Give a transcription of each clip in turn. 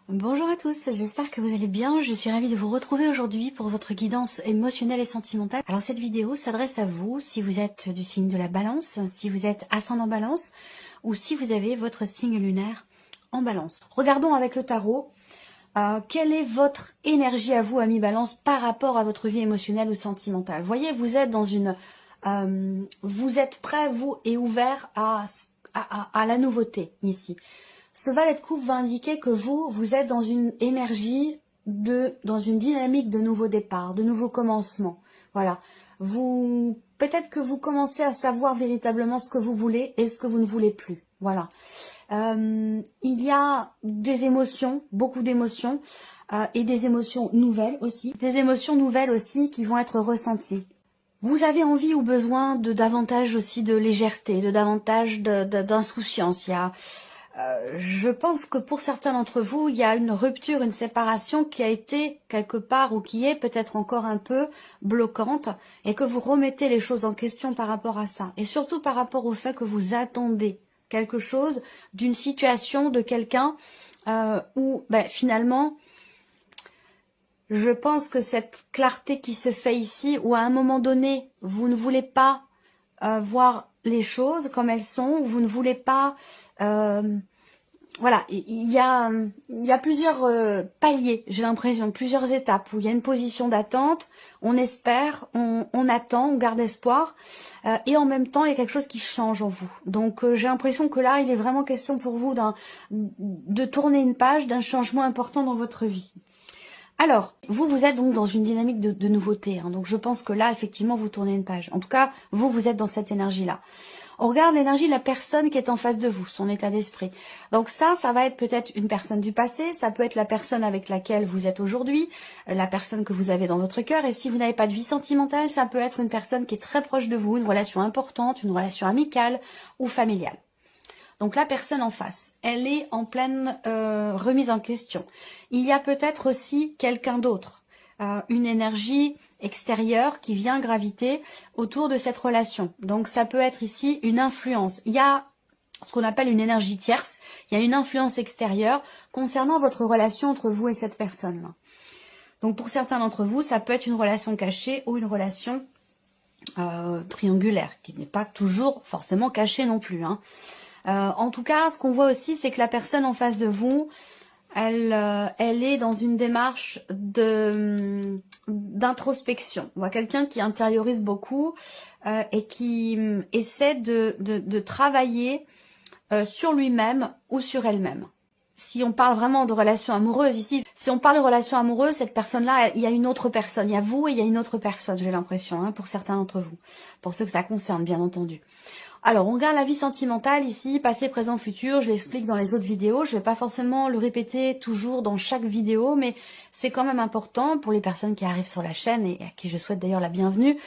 Bonjour à tous, j'espère que vous allez bien. Je suis ravie de vous retrouver aujourd'hui pour votre guidance émotionnelle et sentimentale. Alors cette vidéo s'adresse à vous si vous êtes du signe de la Balance, si vous êtes ascendant Balance ou si vous avez votre signe lunaire en Balance. Regardons avec le tarot, quelle est votre énergie à vous, ami Balance, par rapport à votre vie émotionnelle ou sentimentale. Vous voyez, vous êtes dans une... vous êtes prêt, vous, et ouvert à la nouveauté ici. Ce valet de coupe va indiquer que vous êtes dans une énergie, dans une dynamique de nouveau départ, de nouveau commencement. Voilà. Peut-être que vous commencez à savoir véritablement ce que vous voulez et ce que vous ne voulez plus. Voilà. Il y a des émotions, beaucoup d'émotions, et des émotions nouvelles aussi. Des émotions nouvelles aussi qui vont être ressenties. Vous avez envie ou besoin de davantage aussi de légèreté, de davantage d'insouciance. Je pense que pour certains d'entre vous, il y a une rupture, une séparation qui a été quelque part ou qui est peut-être encore un peu bloquante et que vous remettez les choses en question par rapport à ça. Et surtout par rapport au fait que vous attendez quelque chose d'une situation, de quelqu'un où finalement, je pense que cette clarté qui se fait ici, où à un moment donné, vous ne voulez pas voir les choses comme elles sont, vous ne voulez pas... voilà, il y a plusieurs paliers, j'ai l'impression, plusieurs étapes où il y a une position d'attente, on espère, on attend, on garde espoir, et en même temps, il y a quelque chose qui change en vous. Donc, j'ai l'impression que là, il est vraiment question pour vous de tourner une page, d'un changement important dans votre vie. Alors, vous êtes donc dans une dynamique de nouveauté, hein, donc je pense que là, effectivement, vous tournez une page. En tout cas, vous êtes dans cette énergie-là. On regarde l'énergie de la personne qui est en face de vous, son état d'esprit. Donc ça va être peut-être une personne du passé, ça peut être la personne avec laquelle vous êtes aujourd'hui, la personne que vous avez dans votre cœur. Et si vous n'avez pas de vie sentimentale, ça peut être une personne qui est très proche de vous, une relation importante, une relation amicale ou familiale. Donc la personne en face, elle est en pleine remise en question. Il y a peut-être aussi quelqu'un d'autre, une énergie extérieure qui vient graviter autour de cette relation. Donc ça peut être ici une influence. Il y a ce qu'on appelle une énergie tierce, il y a une influence extérieure concernant votre relation entre vous et cette personne-là. Donc pour certains d'entre vous, ça peut être une relation cachée ou une relation triangulaire, qui n'est pas toujours forcément cachée non plus, hein. En tout cas, ce qu'on voit aussi, c'est que la personne en face de vous, elle est dans une démarche d'introspection. On voit quelqu'un qui intériorise beaucoup et qui essaie de travailler sur lui-même ou sur elle-même. Si on parle vraiment de relations amoureuses ici, si on parle de relations amoureuses, cette personne-là, il y a une autre personne. Il y a vous et il y a une autre personne, j'ai l'impression, hein, pour certains d'entre vous. Pour ceux que ça concerne, bien entendu. Alors, on regarde la vie sentimentale ici, passé, présent, futur. Je l'explique dans les autres vidéos. Je ne vais pas forcément le répéter toujours dans chaque vidéo, mais c'est quand même important pour les personnes qui arrivent sur la chaîne et à qui je souhaite d'ailleurs la bienvenue.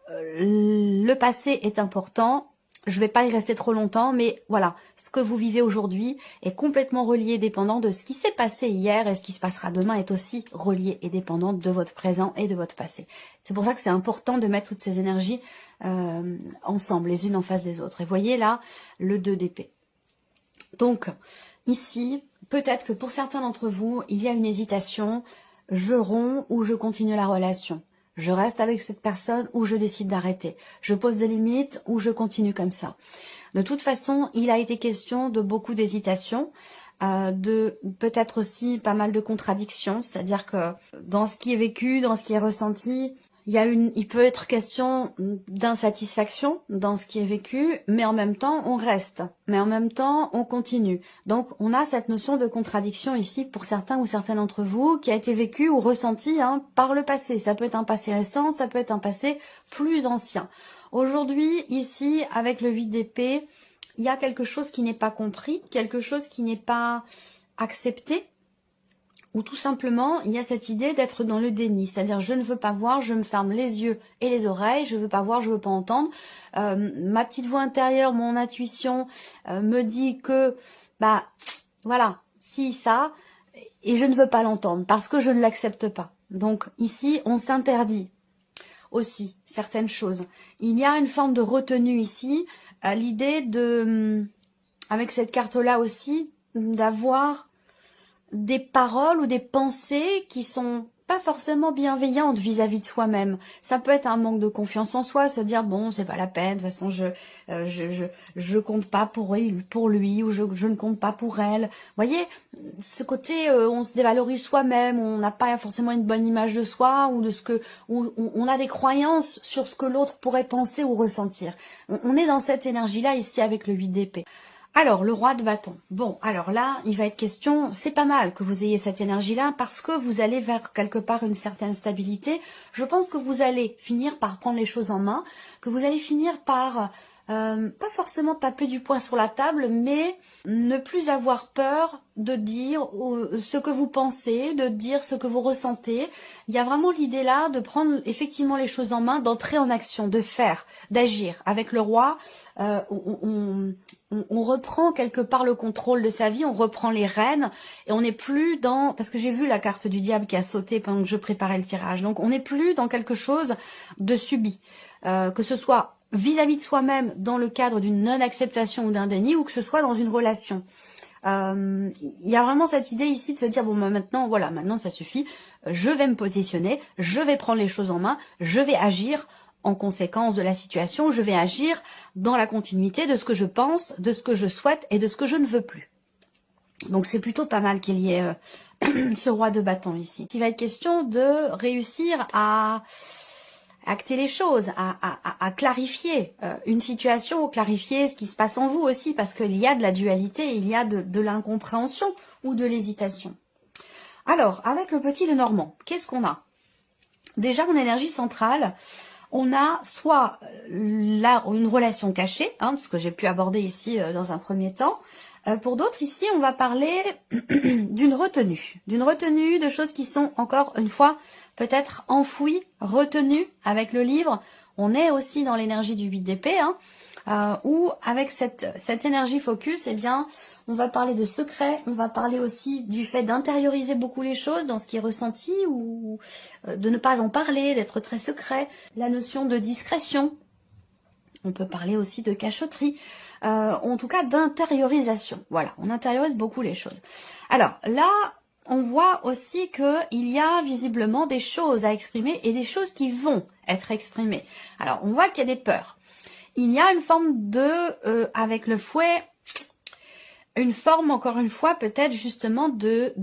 Le passé est important. Je ne vais pas y rester trop longtemps, mais voilà, ce que vous vivez aujourd'hui est complètement relié, dépendant de ce qui s'est passé hier, et ce qui se passera demain est aussi relié et dépendant de votre présent et de votre passé. C'est pour ça que c'est important de mettre toutes ces énergies ensemble, les unes en face des autres. Et voyez là, le 2 d'épée. Donc, ici, peut-être que pour certains d'entre vous, il y a une hésitation, je romps ou je continue la relation. Je reste avec cette personne ou je décide d'arrêter. Je pose des limites ou je continue comme ça. De toute façon, il a été question de beaucoup d'hésitation, de peut-être aussi pas mal de contradictions. C'est-à-dire que dans ce qui est vécu, dans ce qui est ressenti, il peut être question d'insatisfaction dans ce qui est vécu, mais en même temps, on reste. Mais en même temps, on continue. Donc, on a cette notion de contradiction ici pour certains ou certaines d'entre vous qui a été vécu ou ressenti par le passé. Ça peut être un passé récent, ça peut être un passé plus ancien. Aujourd'hui, ici, avec le 8 d'épée, il y a quelque chose qui n'est pas compris, quelque chose qui n'est pas accepté, ou tout simplement, il y a cette idée d'être dans le déni. C'est-à-dire, je ne veux pas voir, je me ferme les yeux et les oreilles, je veux pas voir, je veux pas entendre. Ma petite voix intérieure, mon intuition me dit que, voilà, si, ça, et je ne veux pas l'entendre parce que je ne l'accepte pas. Donc, ici, on s'interdit aussi certaines choses. Il y a une forme de retenue ici, l'idée de, avec cette carte-là aussi, d'avoir des paroles ou des pensées qui sont pas forcément bienveillantes vis-à-vis de soi-même. Ça peut être un manque de confiance en soi, se dire bon, c'est pas la peine, de toute façon je compte pas pour lui ou je ne compte pas pour elle. Vous voyez, ce côté on se dévalorise soi-même, on n'a pas forcément une bonne image de soi ou de ce que on a des croyances sur ce que l'autre pourrait penser ou ressentir. On est dans cette énergie-là ici avec le 8 d'épée. Alors, le roi de bâton. Bon, alors là, il va être question, c'est pas mal que vous ayez cette énergie-là parce que vous allez vers quelque part une certaine stabilité. Je pense que vous allez finir par prendre les choses en main, que vous allez finir par, pas forcément taper du poing sur la table, mais ne plus avoir peur de dire ce que vous pensez, de dire ce que vous ressentez. Il y a vraiment l'idée là de prendre effectivement les choses en main, d'entrer en action, de faire, d'agir. Avec le roi, on reprend quelque part le contrôle de sa vie, on reprend les rênes et on n'est plus dans... Parce que j'ai vu la carte du diable qui a sauté pendant que je préparais le tirage. Donc on n'est plus dans quelque chose de subi. Que ce soit vis-à-vis de soi-même dans le cadre d'une non-acceptation ou d'un déni ou que ce soit dans une relation. Il y a vraiment cette idée ici de se dire, bon maintenant, voilà, maintenant ça suffit, je vais me positionner, je vais prendre les choses en main, je vais agir en conséquence de la situation, je vais agir dans la continuité de ce que je pense, de ce que je souhaite et de ce que je ne veux plus. Donc c'est plutôt pas mal qu'il y ait ce roi de bâton ici. Il va être question de réussir à acter les choses, à clarifier une situation, ou clarifier ce qui se passe en vous aussi, parce qu'il y a de la dualité, il y a de l'incompréhension ou de l'hésitation. Alors, avec le petit Lenormand, qu'est-ce qu'on a? Déjà, en énergie centrale, on a soit là une relation cachée, ce que j'ai pu aborder ici dans un premier temps. Pour d'autres, ici, on va parler d'une retenue, de choses qui sont, encore une fois, peut-être enfouies, retenues avec le livre. On est aussi dans l'énergie du 8 d'épée, où avec cette énergie focus, eh bien, on va parler de secret, on va parler aussi du fait d'intérioriser beaucoup les choses dans ce qui est ressenti, ou de ne pas en parler, d'être très secret, la notion de discrétion. On peut parler aussi de cachotterie, en tout cas d'intériorisation. Voilà, on intériorise beaucoup les choses. Alors là, on voit aussi qu'il y a visiblement des choses à exprimer et des choses qui vont être exprimées. Alors, on voit qu'il y a des peurs. Il y a une forme de, avec le fouet, une forme, encore une fois, peut-être justement de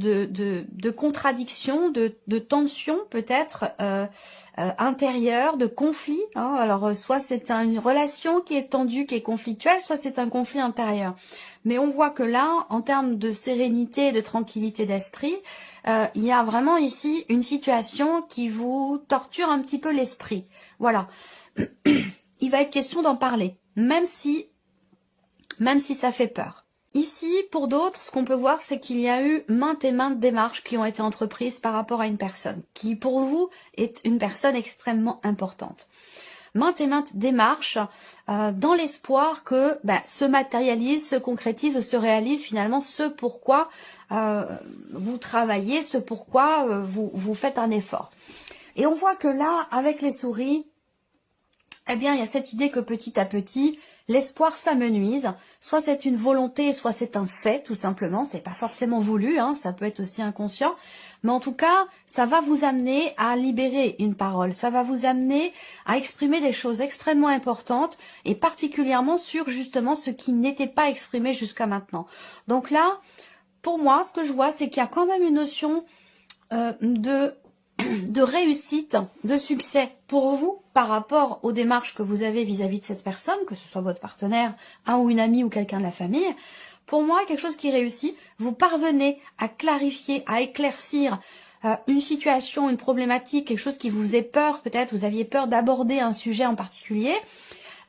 contradiction, de tension peut-être intérieure, de conflit. Alors, soit c'est une relation qui est tendue, qui est conflictuelle, soit c'est un conflit intérieur. Mais on voit que là, en termes de sérénité et de tranquillité d'esprit, il y a vraiment ici une situation qui vous torture un petit peu l'esprit. Voilà. Il va être question d'en parler, même si ça fait peur. Ici, pour d'autres, ce qu'on peut voir, c'est qu'il y a eu maintes et maintes démarches qui ont été entreprises par rapport à une personne, qui pour vous est une personne extrêmement importante. Maintes et maintes démarches dans l'espoir que se matérialise, se concrétise, se réalise finalement ce pourquoi vous travaillez, ce pourquoi vous faites un effort. Et on voit que là, avec les souris, eh bien, il y a cette idée que petit à petit, l'espoir s'amenuise, soit c'est une volonté, soit c'est un fait, tout simplement, c'est pas forcément voulu, ça peut être aussi inconscient, mais en tout cas, ça va vous amener à libérer une parole, ça va vous amener à exprimer des choses extrêmement importantes, et particulièrement sur justement ce qui n'était pas exprimé jusqu'à maintenant. Donc là, pour moi, ce que je vois, c'est qu'il y a quand même une notion de réussite, de succès pour vous par rapport aux démarches que vous avez vis-à-vis de cette personne, que ce soit votre partenaire, un ou une amie ou quelqu'un de la famille. Pour moi, quelque chose qui réussit, vous parvenez à clarifier, à éclaircir une situation, une problématique, quelque chose qui vous faisait peur, peut-être vous aviez peur d'aborder un sujet en particulier.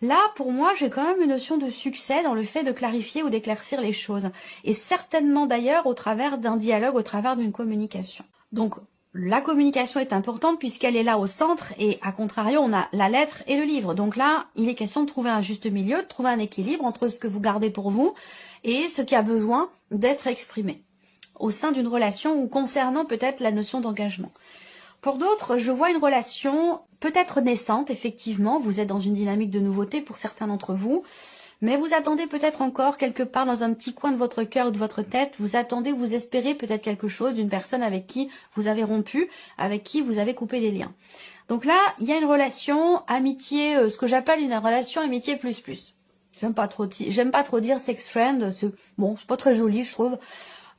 Là, pour moi, j'ai quand même une notion de succès dans le fait de clarifier ou d'éclaircir les choses. Et certainement d'ailleurs au travers d'un dialogue, au travers d'une communication. Donc, la communication est importante puisqu'elle est là au centre et à contrario, on a la lettre et le livre. Donc là, il est question de trouver un juste milieu, de trouver un équilibre entre ce que vous gardez pour vous et ce qui a besoin d'être exprimé au sein d'une relation ou concernant peut-être la notion d'engagement. Pour d'autres, je vois une relation peut-être naissante, effectivement, vous êtes dans une dynamique de nouveauté pour certains d'entre vous, Mais vous attendez peut-être encore quelque part dans un petit coin de votre cœur ou de votre tête, vous attendez, vous espérez peut-être quelque chose d'une personne avec qui vous avez rompu, avec qui vous avez coupé des liens. Donc là, il y a une relation amitié, ce que j'appelle une relation amitié plus plus. J'aime pas trop dire sex friend, c'est bon, c'est pas très joli, je trouve.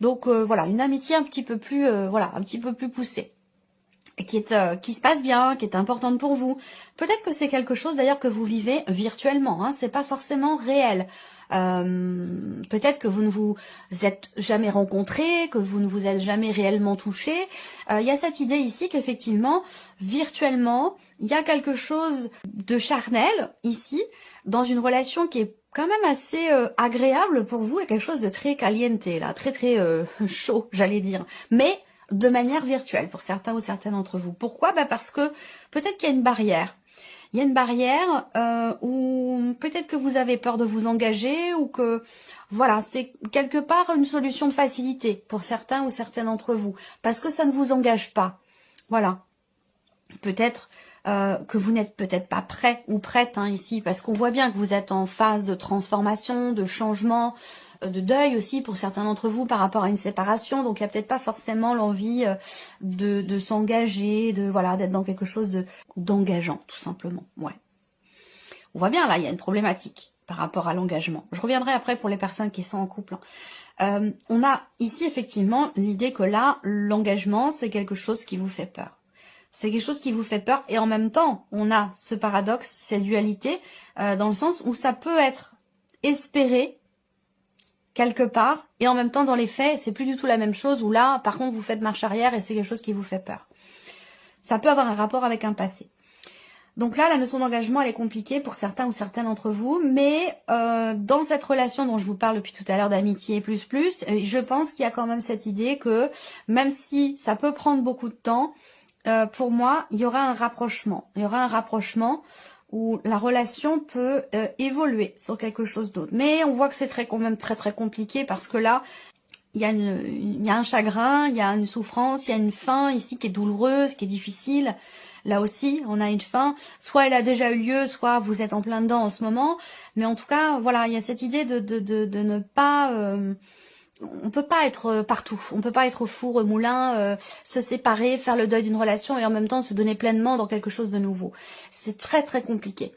Donc voilà, une amitié un petit peu plus un petit peu plus poussée. Qui se passe bien, qui est importante pour vous. Peut-être que c'est quelque chose d'ailleurs que vous vivez virtuellement, hein, c'est pas forcément réel. Peut-être que vous ne vous êtes jamais rencontrés, que vous ne vous êtes jamais réellement touchés. Il y a cette idée ici qu'effectivement, virtuellement, il y a quelque chose de charnel ici, dans une relation qui est quand même assez agréable pour vous et quelque chose de très caliente, là, très chaud, j'allais dire. Mais de manière virtuelle pour certains ou certaines d'entre vous. Pourquoi? Parce que peut-être qu'il y a une barrière. Il y a une barrière où peut-être que vous avez peur de vous engager ou que voilà, c'est quelque part une solution de facilité pour certains ou certaines d'entre vous parce que ça ne vous engage pas. Voilà. Peut-être que vous n'êtes peut-être pas prêt ou prête ici parce qu'on voit bien que vous êtes en phase de transformation, de changement, de deuil aussi pour certains d'entre vous par rapport à une séparation, donc il n'y a peut-être pas forcément l'envie de s'engager, d'être dans quelque chose d'engageant, tout simplement. Ouais. On voit bien là, il y a une problématique par rapport à l'engagement. Je reviendrai après pour les personnes qui sont en couple. On a ici effectivement l'idée que là, l'engagement, c'est quelque chose qui vous fait peur. C'est quelque chose qui vous fait peur et en même temps, on a ce paradoxe, cette dualité, dans le sens où ça peut être espéré quelque part, et en même temps dans les faits, c'est plus du tout la même chose, où là, par contre, vous faites marche arrière et c'est quelque chose qui vous fait peur. Ça peut avoir un rapport avec un passé. Donc là, la notion d'engagement, elle est compliquée pour certains ou certaines d'entre vous, mais dans cette relation dont je vous parle depuis tout à l'heure d'amitié plus, je pense qu'il y a quand même cette idée que, même si ça peut prendre beaucoup de temps, pour moi, il y aura un rapprochement. Il y aura un rapprochement où la relation peut évoluer sur quelque chose d'autre. Mais on voit que c'est quand même très compliqué parce que là, il y a un chagrin, il y a une souffrance, il y a une fin ici qui est douloureuse, qui est difficile. Là aussi, on a une fin. Soit elle a déjà eu lieu, soit vous êtes en plein dedans en ce moment. Mais en tout cas, voilà, il y a cette idée de ne pas... on peut pas être partout, on peut pas être au four, au moulin, se séparer, faire le deuil d'une relation et en même temps se donner pleinement dans quelque chose de nouveau. C'est très compliqué.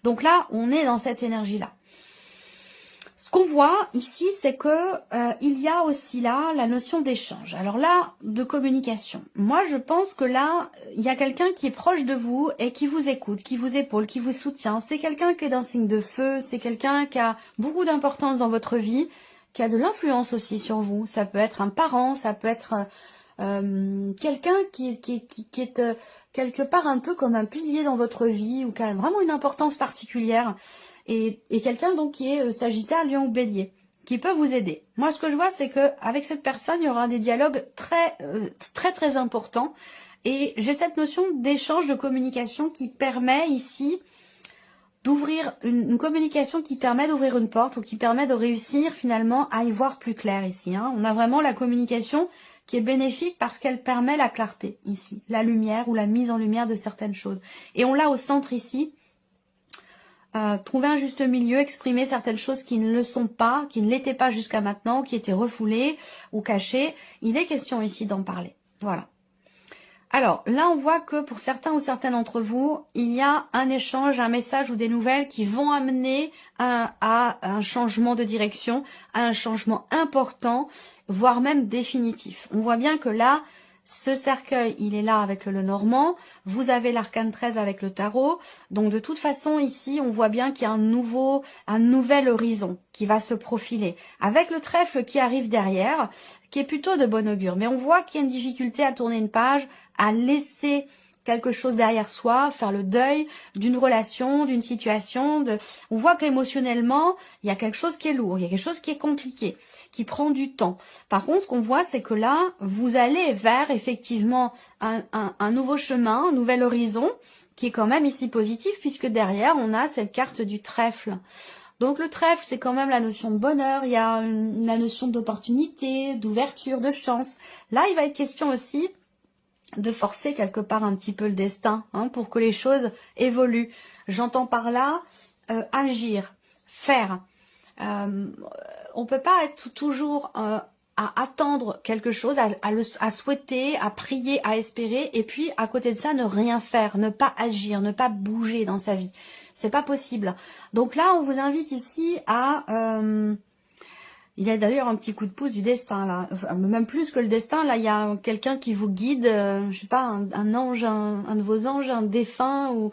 Donc là, on est dans cette énergie-là. Ce qu'on voit ici, c'est que il y a aussi là la notion d'échange. Alors là, de communication. Moi, je pense que là, il y a quelqu'un qui est proche de vous et qui vous écoute, qui vous épaule, qui vous soutient. C'est quelqu'un qui est d'un signe de feu, c'est quelqu'un qui a beaucoup d'importance dans votre vie, qui a de l'influence aussi sur vous. Ça peut être un parent, ça peut être quelqu'un qui est quelque part un peu comme un pilier dans votre vie ou qui a vraiment une importance particulière. Et quelqu'un donc qui est Sagittaire, Lion ou Bélier, qui peut vous aider. Moi, ce que je vois, c'est que avec cette personne, il y aura des dialogues très importants. Et j'ai cette notion d'échange, de communication qui permet ici d'ouvrir une communication qui permet d'ouvrir une porte ou qui permet de réussir finalement à y voir plus clair ici. On a vraiment la communication qui est bénéfique parce qu'elle permet la clarté ici, la lumière ou la mise en lumière de certaines choses. Et on l'a au centre ici. Trouver un juste milieu, exprimer certaines choses qui ne le sont pas, qui ne l'étaient pas jusqu'à maintenant, qui étaient refoulées ou cachées. Il est question ici d'en parler. Voilà. Alors, là, on voit que pour certains ou certaines d'entre vous, il y a un échange, un message ou des nouvelles qui vont amener à un changement de direction, à un changement important, voire même définitif. On voit bien que là, ce cercueil, il est là avec le Lenormand. Vous avez l'arcane 13 avec le tarot. Donc, de toute façon, ici, on voit bien qu'il y a un nouvel horizon qui va se profiler. Avec le trèfle qui arrive derrière, qui est plutôt de bon augure. Mais on voit qu'il y a une difficulté à tourner une page, à laisser quelque chose derrière soi, faire le deuil d'une relation, d'une situation. On voit qu'émotionnellement, il y a quelque chose qui est lourd, il y a quelque chose qui est compliqué, qui prend du temps. Par contre, ce qu'on voit, c'est que là, vous allez vers effectivement un nouveau chemin, un nouvel horizon, qui est quand même ici positif, puisque derrière, on a cette carte du trèfle. Donc le trèfle, c'est quand même la notion de bonheur, il y a la notion d'opportunité, d'ouverture, de chance. Là, il va être question aussi de forcer quelque part un petit peu le destin pour que les choses évoluent. J'entends par là agir, faire. On peut pas être toujours à attendre quelque chose, à souhaiter, à prier, à espérer, et puis à côté de ça, ne rien faire, ne pas agir, ne pas bouger dans sa vie. C'est pas possible. Donc là, on vous invite ici à... il y a d'ailleurs un petit coup de pouce du destin, là. Enfin, même plus que le destin, là, il y a quelqu'un qui vous guide, je sais pas, un ange, un de vos anges, un défunt, ou...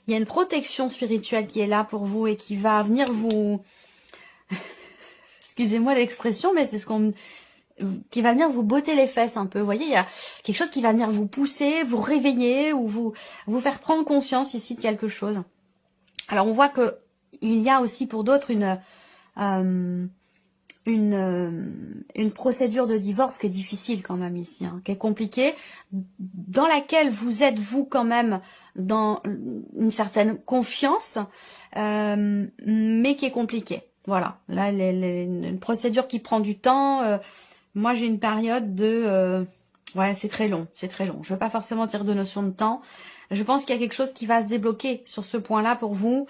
Il y a une protection spirituelle qui est là pour vous et qui va venir vous... Excusez-moi l'expression, mais c'est ce qu'on... qui va venir vous botter les fesses un peu. Vous voyez, il y a quelque chose qui va venir vous pousser, vous réveiller ou vous faire prendre conscience ici de quelque chose. Alors, on voit que il y a aussi pour d'autres une procédure de divorce qui est difficile quand même ici, hein, qui est compliquée, dans laquelle vous êtes vous quand même dans une certaine confiance, mais qui est compliquée. Voilà, là une procédure qui prend du temps. Moi j'ai une période de ouais, c'est très long, c'est très long. Je veux pas forcément dire de notion de temps. Je pense qu'il y a quelque chose qui va se débloquer sur ce point-là pour vous.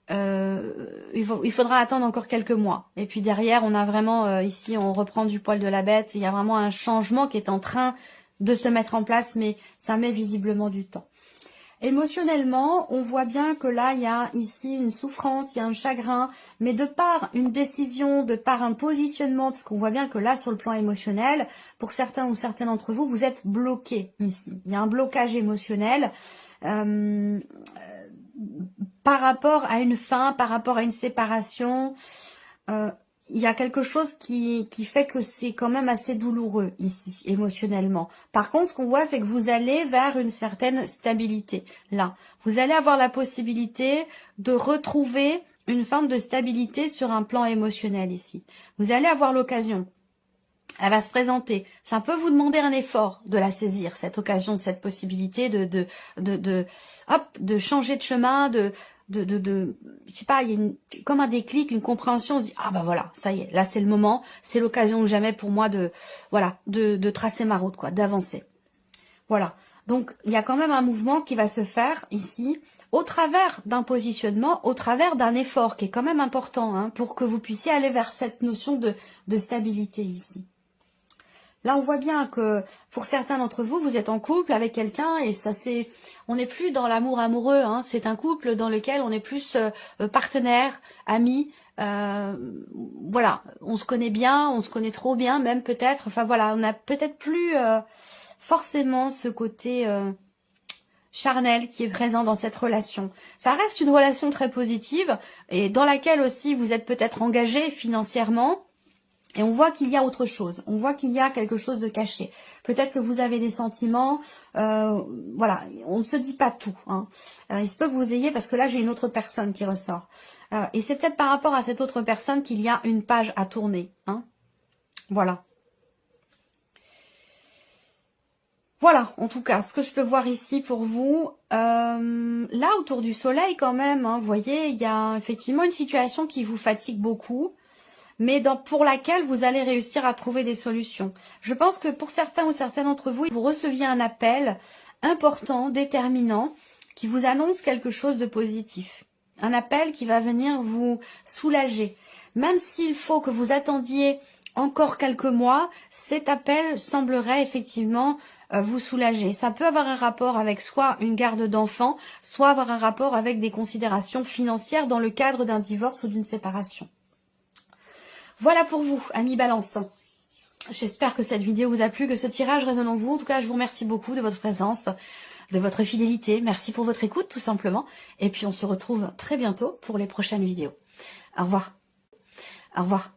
Il faudra attendre encore quelques mois. Et puis derrière, on a vraiment, ici, on reprend du poil de la bête. Il y a vraiment un changement qui est en train de se mettre en place, mais ça met visiblement du temps. Émotionnellement, on voit bien que là, il y a ici une souffrance, il y a un chagrin, mais de par une décision, de par un positionnement, parce qu'on voit bien que là, sur le plan émotionnel, pour certains ou certaines d'entre vous, vous êtes bloqués ici. Il y a un blocage émotionnel. Par rapport à une fin, par rapport à une séparation, il y a quelque chose qui fait que c'est quand même assez douloureux ici, émotionnellement. Par contre, ce qu'on voit, c'est que vous allez vers une certaine stabilité. Là, vous allez avoir la possibilité de retrouver une forme de stabilité sur un plan émotionnel ici. Vous allez avoir l'occasion. Elle va se présenter. Ça peut vous demander un effort de la saisir, cette occasion, cette possibilité de changer de chemin, je sais pas, il y a comme un déclic, une compréhension. On se dit, ah bah voilà, ça y est, là c'est le moment, c'est l'occasion ou jamais pour moi de tracer ma route, quoi, d'avancer. Voilà. Donc il y a quand même un mouvement qui va se faire ici, au travers d'un positionnement, au travers d'un effort qui est quand même important, hein, pour que vous puissiez aller vers cette notion de stabilité ici. Là, on voit bien que pour certains d'entre vous, vous êtes en couple avec quelqu'un et ça c'est, on n'est plus dans l'amour amoureux. Hein, c'est un couple dans lequel on est plus partenaire, amis. Voilà, on se connaît bien, on se connaît trop bien, même peut-être. Enfin voilà, on n'a peut-être plus forcément ce côté charnel qui est présent dans cette relation. Ça reste une relation très positive et dans laquelle aussi vous êtes peut-être engagé financièrement. Et on voit qu'il y a autre chose, on voit qu'il y a quelque chose de caché. Peut-être que vous avez des sentiments, voilà, on ne se dit pas tout. Hein. Il se peut que vous ayez, parce que là j'ai une autre personne qui ressort. Et c'est peut-être par rapport à cette autre personne qu'il y a une page à tourner. Hein. Voilà. Voilà, en tout cas, ce que je peux voir ici pour vous. Là, autour du soleil quand même, hein, vous voyez, il y a effectivement une situation qui vous fatigue beaucoup, mais pour laquelle vous allez réussir à trouver des solutions. Je pense que pour certains ou certaines d'entre vous, vous receviez un appel important, déterminant, qui vous annonce quelque chose de positif. Un appel qui va venir vous soulager. Même s'il faut que vous attendiez encore quelques mois, cet appel semblerait effectivement vous soulager. Ça peut avoir un rapport avec soit une garde d'enfants, soit avoir un rapport avec des considérations financières dans le cadre d'un divorce ou d'une séparation. Voilà pour vous, amis Balance. J'espère que cette vidéo vous a plu, que ce tirage résonne en vous. En tout cas, je vous remercie beaucoup de votre présence, de votre fidélité. Merci pour votre écoute, tout simplement. Et puis, on se retrouve très bientôt pour les prochaines vidéos. Au revoir. Au revoir.